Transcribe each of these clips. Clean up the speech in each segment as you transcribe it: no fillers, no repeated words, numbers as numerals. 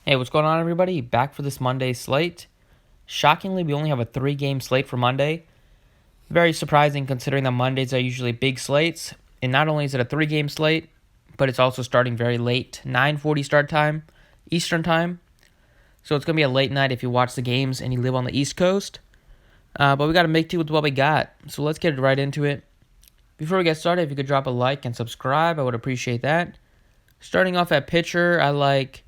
Hey, what's going on, everybody? Back for this Monday slate. Shockingly, we only have a 3-game slate for Monday. Very surprising considering that Mondays are usually big slates. And not only is it a 3-game slate, but it's also starting very late, 9:40 start time, Eastern time. So it's going to be a late night if you watch the games and you live on the East Coast. But we got to make do with what we got. So let's get right into it. Before we get started, if you could drop a like and subscribe, I would appreciate that. Starting off at pitcher, I like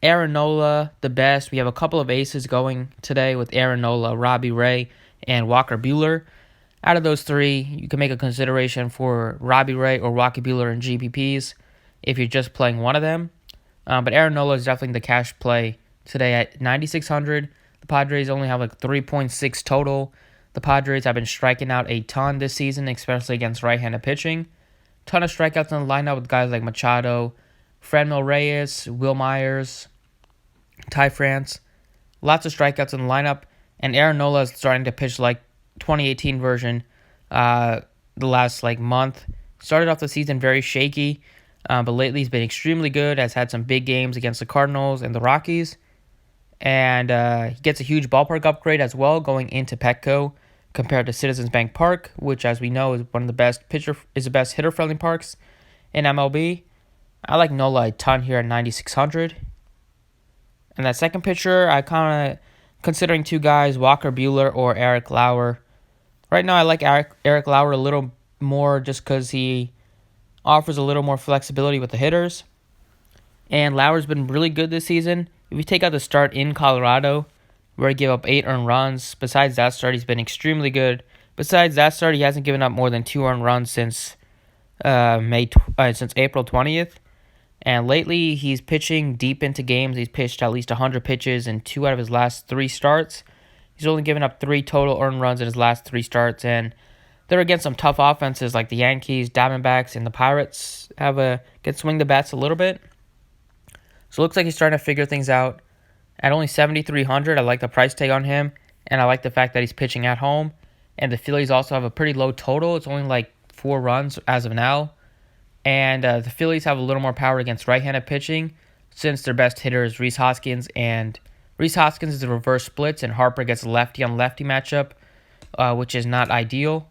Aaron Nola the best. We have a couple of aces going today with Aaron Nola, Robbie Ray, and Walker Buehler. Out of those three, you can make a consideration for Robbie Ray or Walker Buehler in GPPs if you're just playing one of them. But Aaron Nola is definitely the cash play today at 9,600. The Padres only have like 3.6 total. The Padres have been striking out a ton this season, especially against right-handed pitching. Ton of strikeouts in the lineup with guys like Machado, Franmil Reyes, Will Myers, Ty France. Lots of strikeouts in the lineup, and Aaron Nola is starting to pitch like 2018 version the last month. Started off the season very shaky, but lately he's been extremely good, has had some big games against the Cardinals and the Rockies, and he gets a huge ballpark upgrade as well going into Petco compared to Citizens Bank Park, which, as we know, is one of the best hitter-friendly parks in MLB. I like Nola a ton here at 9,600. And that second pitcher, I kind of considering two guys, Walker Buehler or Eric Lauer. Right now, I like Eric Lauer a little more just because he offers a little more flexibility with the hitters. And Lauer's been really good this season. If you take out the start in Colorado, where he gave up 8 earned runs, besides that start, he's been extremely good. Besides that start, he hasn't given up more than 2 earned runs since April 20th. And lately, he's pitching deep into games. He's pitched at least 100 pitches in 2 out of his last 3 starts. He's only given up 3 total earned runs in his last 3 starts. And they're against some tough offenses like the Yankees, Diamondbacks, and the Pirates can swing the bats a little bit. So it looks like he's starting to figure things out. At only 7,300, I like the price tag on him. And I like the fact that he's pitching at home. And the Phillies also have a pretty low total. It's only like 4 runs as of now. And the Phillies have a little more power against right-handed pitching since their best hitter is Rhys Hoskins. And Rhys Hoskins is a reverse splits, and Harper gets a lefty-on-lefty matchup, which is not ideal.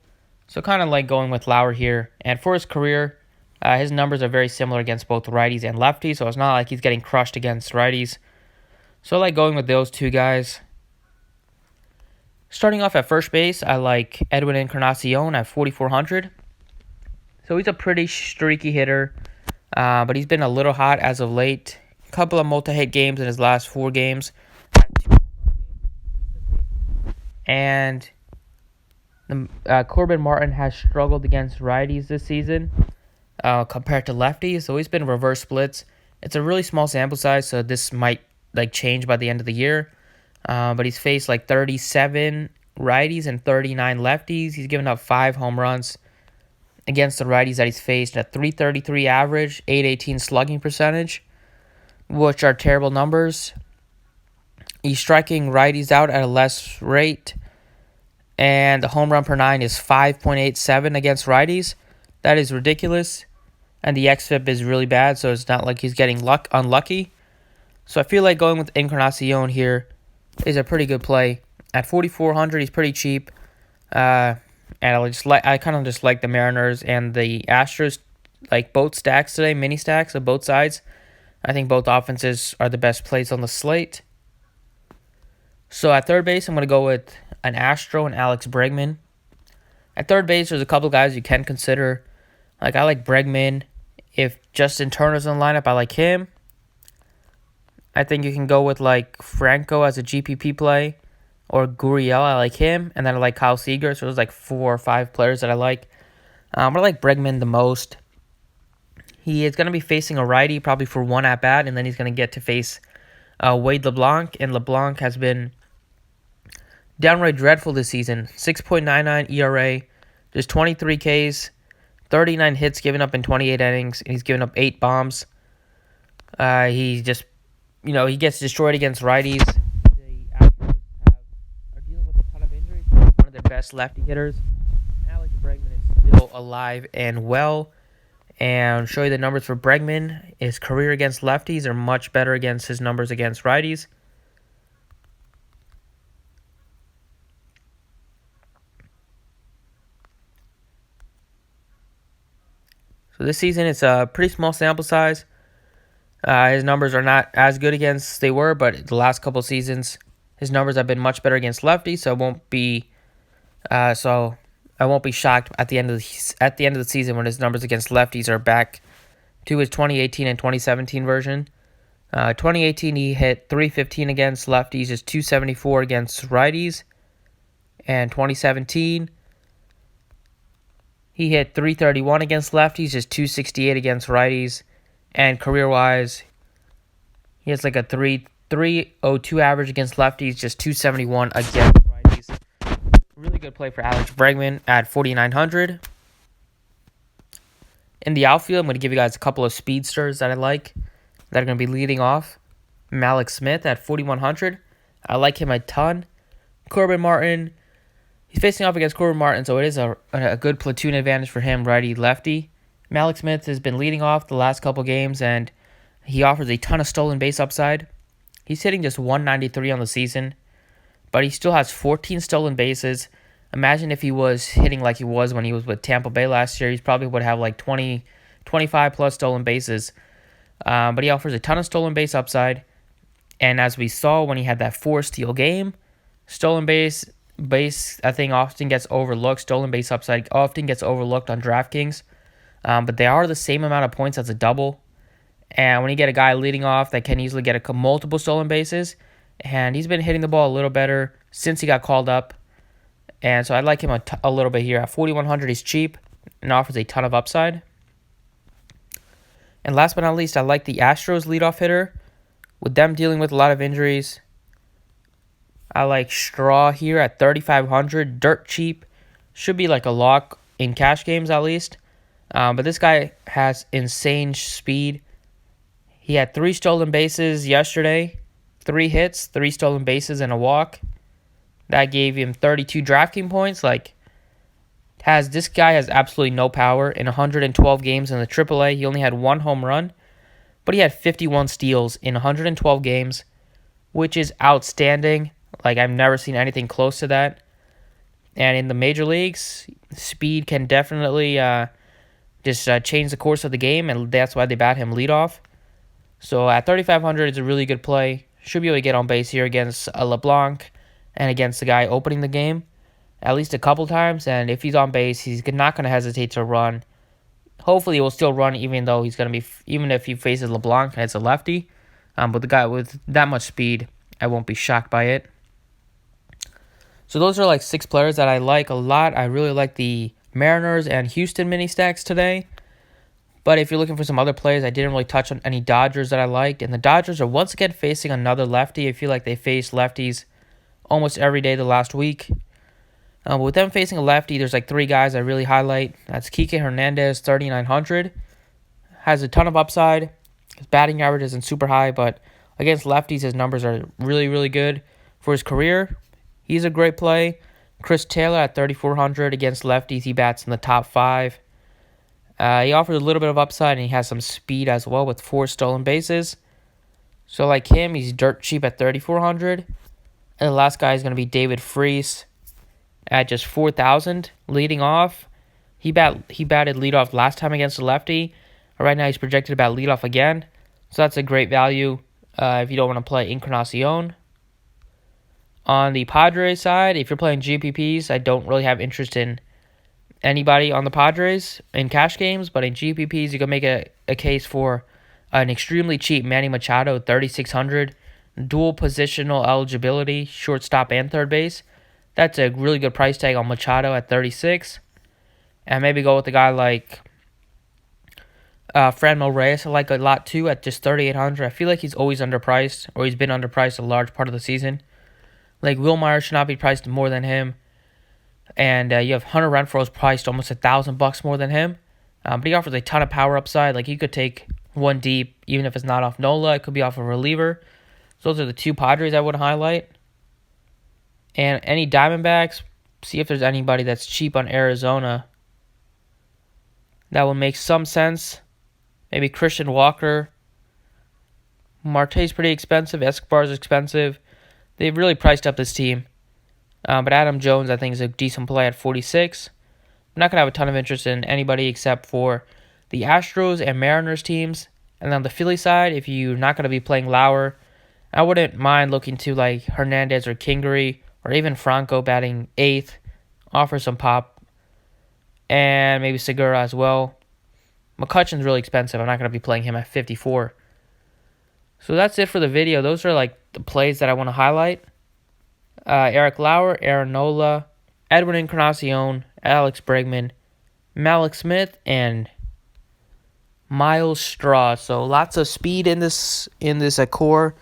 So kind of like going with Lauer here. And for his career, his numbers are very similar against both righties and lefties, so it's not like he's getting crushed against righties. So I like going with those two guys. Starting off at first base, I like Edwin Encarnacion at 4,400. So he's a pretty streaky hitter, but he's been a little hot as of late. A couple of multi-hit games in his last 4 games. And Corbin Martin has struggled against righties this season compared to lefties, so he's been reverse splits. It's a really small sample size, so this might change by the end of the year. But he's faced 37 righties and 39 lefties. He's given up 5 home runs against the righties that he's faced at 333 average, 818 slugging percentage, which are terrible numbers. He's striking righties out at a less rate, and the home run per 9 is 5.87 against righties. That is ridiculous, and the xFIP is really bad, so it's not like he's getting unlucky. So I feel like going with Encarnacion here is a pretty good play. At 4,400, he's pretty cheap. And I kind of just like the Mariners and the Astros, both stacks today, mini stacks of both sides. I think both offenses are the best plays on the slate. So at third base, I'm going to go with an Astro and Alex Bregman. At third base, there's a couple guys you can consider. I like Bregman. If Justin Turner's in the lineup, I like him. I think you can go with Franco as a GPP play. Or Gurriel, I like him. And then I like Kyle Seager. So there's 4 or 5 players that I like. But I like Bregman the most. He is going to be facing a righty probably for 1 at-bat. And then he's going to get to face Wade LeBlanc. And LeBlanc has been downright dreadful this season. 6.99 ERA. Just 23 Ks. 39 hits given up in 28 innings. And he's given up 8 bombs. He just, he gets destroyed against righties. Their best lefty hitters. Alex Bregman is still alive and well, and show you the numbers for Bregman. His career against lefties are much better against his numbers against righties. So this season, it's a pretty small sample size. His numbers are not as good against they were, but the last couple seasons, his numbers have been much better against lefties. So I won't be shocked at the end of the season when his numbers against lefties are back to his 2018 and 2017 version. 2018 he hit 315 against lefties, just 274 against righties, and 2017 he hit 331 against lefties, just 268 against righties, and career-wise he has like a 302 average against lefties, just 271 against righties. Really good play for Alex Bregman at 4,900. In the outfield, I'm going to give you guys a couple of speedsters that I like that are going to be leading off. Mlb Smith at 4,100. I like him a ton. Corbin Martin. He's facing off against Corbin Martin, so it is a good platoon advantage for him, righty-lefty. Mlb Smith has been leading off the last couple games, and he offers a ton of stolen base upside. He's hitting just 193 on the season, but he still has 14 stolen bases. Imagine if he was hitting like he was when he was with Tampa Bay last year. He probably would have like 20, 25 plus stolen bases. But he offers a ton of stolen base upside. And as we saw when he had that 4-steal game, stolen base I think often gets overlooked. Stolen base upside often gets overlooked on DraftKings. But they are the same amount of points as a double. And when you get a guy leading off that can easily get multiple stolen bases, and he's been hitting the ball a little better since he got called up. And so I like him a little bit here. At 4,100, he's cheap and offers a ton of upside. And last but not least, I like the Astros leadoff hitter. With them dealing with a lot of injuries, I like Straw here at 3,500. Dirt cheap. Should be like a lock in cash games at least. But this guy has insane speed. He had 3 stolen bases yesterday. 3 hits, 3 stolen bases, and a walk. That gave him 32 DraftKings points. This guy has absolutely no power. In 112 games in the AAA, he only had 1 home run, but he had 51 steals in 112 games, which is outstanding. I've never seen anything close to that. And in the major leagues, speed can definitely change the course of the game, and that's why they bat him leadoff. So at 3,500, it's a really good play. Should be able to get on base here against LeBlanc and against the guy opening the game at least a couple times. And if he's on base, he's not going to hesitate to run. Hopefully, he will still run even if he faces LeBlanc and it's a lefty. But the guy with that much speed, I won't be shocked by it. So those are 6 players that I like a lot. I really like the Mariners and Houston mini stacks today. But if you're looking for some other plays, I didn't really touch on any Dodgers that I liked. And the Dodgers are once again facing another lefty. I feel like they faced lefties almost every day the last week. But with them facing a lefty, there's 3 guys I really highlight. That's Kike Hernandez, 3,900. Has a ton of upside. His batting average isn't super high, but against lefties, his numbers are really, really good. For his career, he's a great play. Chris Taylor at 3,400 against lefties. He bats in the top 5. He offers a little bit of upside, and he has some speed as well with 4 stolen bases. So like him, he's dirt cheap at 3,400. And the last guy is going to be David Freese at just 4,000 leading off. He batted leadoff last time against the lefty. Right now he's projected to bat leadoff again. So that's a great value if you don't want to play Encarnacion. On the Padres side, if you're playing GPPs, I don't really have interest in anybody on the Padres in cash games, but in GPPs, you can make a case for an extremely cheap Manny Machado, 3,600. Dual positional eligibility, shortstop and third base. That's a really good price tag on Machado at 36. And maybe go with a guy like Franmil Reyes, I like a lot too, at just 3,800. I feel like he's always underpriced, or he's been underpriced a large part of the season. Will Myers should not be priced more than him. And you have Hunter Renfroe's priced almost $1,000 more than him. But he offers a ton of power upside. You could take one deep, even if it's not off Nola. It could be off a reliever. So those are the 2 Padres I would highlight. And any Diamondbacks, see if there's anybody that's cheap on Arizona. That would make some sense. Maybe Christian Walker. Marte's pretty expensive. Escobar's expensive. They've really priced up this team. But Adam Jones, I think, is a decent play at 46. I'm not going to have a ton of interest in anybody except for the Astros and Mariners teams. And on the Philly side, if you're not going to be playing Lauer, I wouldn't mind looking to like Hernandez or Kingery or even Franco batting 8th. Offer some pop. And maybe Segura as well. McCutchen's really expensive. I'm not going to be playing him at 54. So that's it for the video. Those are like the plays that I want to highlight. Eric Lauer, Aaron Nola, Edwin Encarnacion, Alex Bregman, Malik Smith, and Miles Straw. So lots of speed in this core.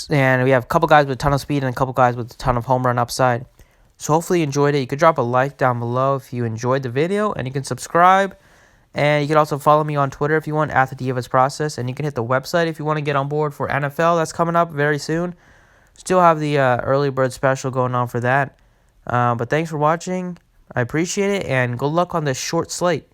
And we have a couple guys with a ton of speed and a couple guys with a ton of home run upside. So hopefully you enjoyed it. You could drop a like down below if you enjoyed the video, and you can subscribe. And you can also follow me on Twitter if you want, at the Divas Process. And you can hit the website if you want to get on board for NFL. That's coming up very soon. Still have the early bird special going on for that. But thanks for watching. I appreciate it, and good luck on this short slate.